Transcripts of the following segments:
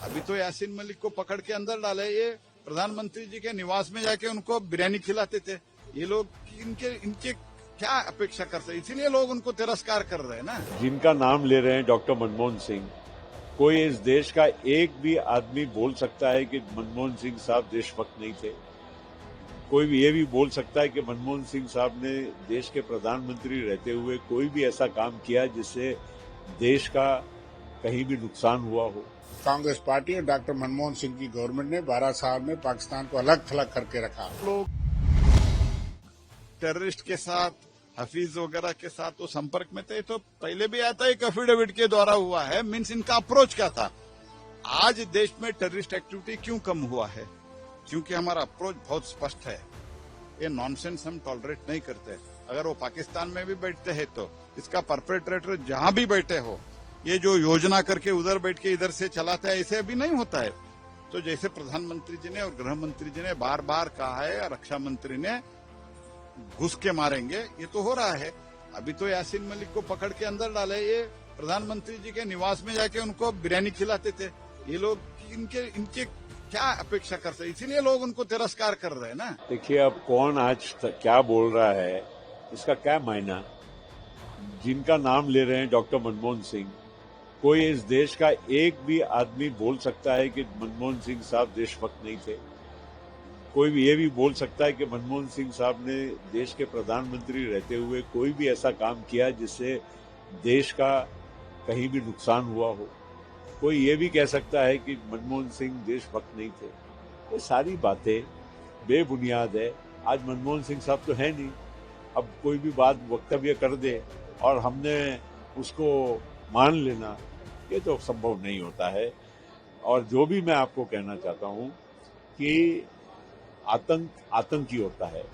अभी तो यासीन मलिक को पकड़ के अंदर डाले, ये प्रधानमंत्री जी के निवास में जाके उनको बिरयानी खिलाते थे। ये लोग इनके क्या अपेक्षा करते हैं, इसीलिए लोग उनको तिरस्कार कर रहे हैं ना। जिनका नाम ले रहे हैं डॉक्टर मनमोहन सिंह, कोई इस देश का एक भी आदमी बोल सकता है कि मनमोहन सिंह साहब देशभक्त नहीं थे? कोई भी ये भी बोल सकता है कि मनमोहन सिंह साहब ने देश के प्रधानमंत्री रहते हुए कोई भी ऐसा काम किया जिससे देश का कहीं भी नुकसान हुआ हो? कांग्रेस पार्टी और डॉक्टर मनमोहन सिंह की गवर्नमेंट ने 12 साल में पाकिस्तान को अलग थलग करके रखा। लोग टेररिस्ट के साथ, हफीज वगैरह के साथ तो संपर्क में थे, तो पहले भी आया था, एक एफिडेविट के द्वारा हुआ है। मीन्स इनका अप्रोच क्या था? आज देश में टेररिस्ट एक्टिविटी क्यों कम हुआ है? क्योंकि हमारा अप्रोच बहुत स्पष्ट है। ये नॉनसेंस हम टॉलरेट नहीं करते। अगर वो पाकिस्तान में भी बैठते हैं तो इसका परपेट्रेटर जहां भी बैठे हो, ये जो योजना करके उधर बैठ के इधर से चलाता है, ऐसे अभी नहीं होता है। तो जैसे प्रधानमंत्री जी ने और गृह मंत्री जी ने बार बार कहा है, रक्षा मंत्री ने घुस के मारेंगे, ये तो हो रहा है। अभी तो यासीन मलिक को पकड़ के अंदर डाले, ये प्रधानमंत्री जी के निवास में जाके उनको बिरयानी खिलाते थे। ये लोग इनके क्या अपेक्षा करते हैं, इसीलिए लोग उनको तिरस्कार कर रहे हैं ना। देखिए, अब कौन आज क्या बोल रहा है इसका क्या मायना? जिनका नाम ले रहे हैं डॉक्टर मनमोहन सिंह, कोई इस देश का एक भी आदमी बोल सकता है कि मनमोहन सिंह साहब देशभक्त नहीं थे? कोई भी ये भी बोल सकता है कि मनमोहन सिंह साहब ने देश के प्रधानमंत्री रहते हुए कोई भी ऐसा काम किया जिससे देश का कहीं भी नुकसान हुआ हो? कोई ये भी कह सकता है कि मनमोहन सिंह देशभक्त नहीं थे? ये सारी बातें बेबुनियाद है। आज मनमोहन सिंह साहब तो है नहीं, अब कोई भी बात वक्तव्य कर दे और हमने उसको मान लेना, ये तो संभव नहीं होता है। और जो भी मैं आपको कहना चाहता हूं कि आतंक आतंकी होता है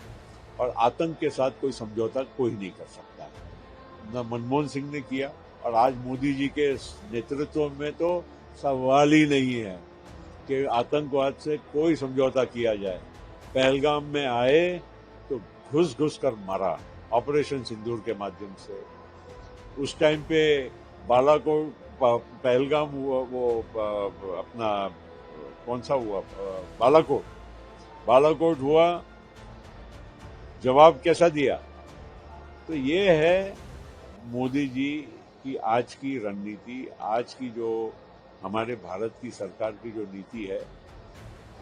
और आतंक के साथ कोई समझौता कोई नहीं कर सकता है। न मनमोहन सिंह ने किया और आज मोदी जी के नेतृत्व में तो सवाल ही नहीं है कि आतंकवाद से कोई समझौता किया जाए। पहलगाम में आए तो घुस घुस कर मारा ऑपरेशन सिंदूर के माध्यम से। उस टाइम पे बालाकोट, पहलगाम हुआ, वो अपना कौन सा हुआ, बालाकोट हुआ, जवाब कैसा दिया? तो ये है मोदी जी की आज की रणनीति, आज की जो हमारे भारत की सरकार की जो नीति है,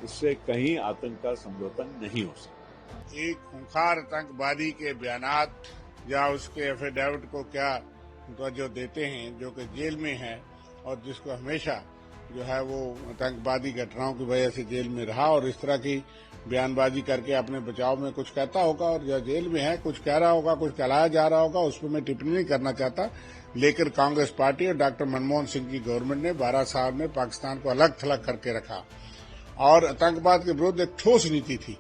उससे कहीं आतंक का समझौता नहीं हो सकता। एक खूंखार आतंकवादी के बयानात या उसके एफिडेविट को क्या जो देते हैं, जो कि जेल में है और जिसको हमेशा जो है वो आतंकवादी घटनाओं की वजह से जेल में रहा और इस तरह की बयानबाजी करके अपने बचाव में कुछ कहता होगा और जो जेल में है कुछ कह रहा होगा, कुछ कहलाया जा रहा होगा, उस पर मैं टिप्पणी नहीं करना चाहता। लेकिन कांग्रेस पार्टी और डॉक्टर मनमोहन सिंह की गवर्नमेंट ने 12 साल में पाकिस्तान को अलग थलग करके रखा और आतंकवाद के विरुद्ध एक ठोस नीति थी।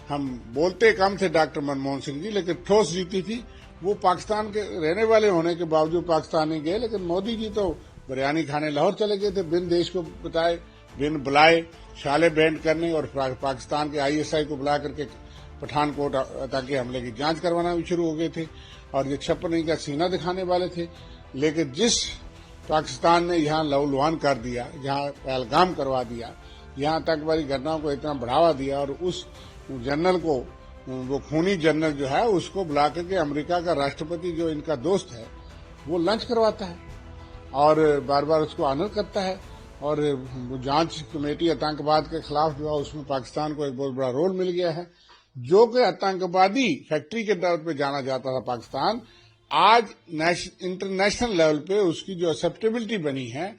हम बोलते कम थे डॉक्टर मनमोहन सिंह जी, लेकिन ठोस नीति थी। वो पाकिस्तान के रहने वाले होने के बावजूद पाकिस्तान नहीं गए, लेकिन मोदी जी तो बिरयानी खाने लाहौर चले गए थे, बिन देश को बताए, बिन बुलाए, शाले बैंड करने और पाकिस्तान के ISI को बुला करके पठानकोट आतंकी हमले की जांच करवाना भी शुरू हो गए थे और ये 56 इंच का सीना दिखाने वाले थे। लेकिन जिस पाकिस्तान ने यहाँ लहूलुहान कर दिया, जहाँ पहलगाम करवा दिया, यहाँ आतंकवादी घटनाओं को इतना बढ़ावा दिया और उस जनरल को, वो खूनी जनरल जो है, उसको बुला करके अमेरिका का राष्ट्रपति जो इनका दोस्त है वो लंच करवाता है और बार बार उसको ऑनर करता है। और जांच कमेटी आतंकवाद के खिलाफ जो है उसमें पाकिस्तान को एक बहुत बड़ा रोल मिल गया है। जो कि आतंकवादी फैक्ट्री के तौर पे जाना जाता था पाकिस्तान, आज इंटरनेशनल लेवल पे उसकी जो एक्सेप्टेबिलिटी बनी है,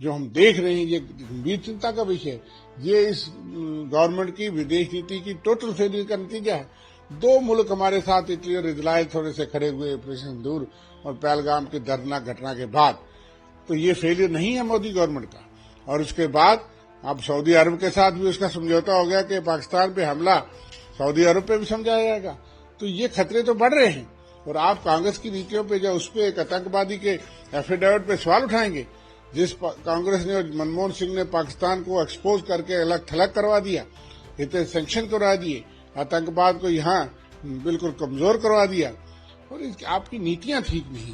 जो हम देख रहे हैं, ये गंभीर चिंता का विषय। ये इस गवर्नमेंट की विदेश नीति की टोटल फेलियर का नतीजा है। 2 मुल्क हमारे साथ, इटली और इजराइल, थोड़े से खड़े हुए ऑपरेशन सिंदूर और पहलगाम की दर्दनाक घटना के बाद। तो ये फेलियर नहीं है मोदी गवर्नमेंट का। और उसके बाद अब सऊदी अरब के साथ भी उसका समझौता हो गया कि पाकिस्तान पे हमला सऊदी अरब पे भी समझाया जाएगा। तो ये खतरे तो बढ़ रहे हैं और आप कांग्रेस की नीतियों पे जो उस पे एक आतंकवादी के एफिडेविट पे सवाल उठाएंगे, जिस कांग्रेस ने और मनमोहन सिंह ने पाकिस्तान को एक्सपोज करके अलग थलग करवा दिया, इतने सैंक्शन करवा दिए, आतंकवाद को यहाँ बिल्कुल कमजोर करवा दिया और आपकी नीतियां ठीक नहीं।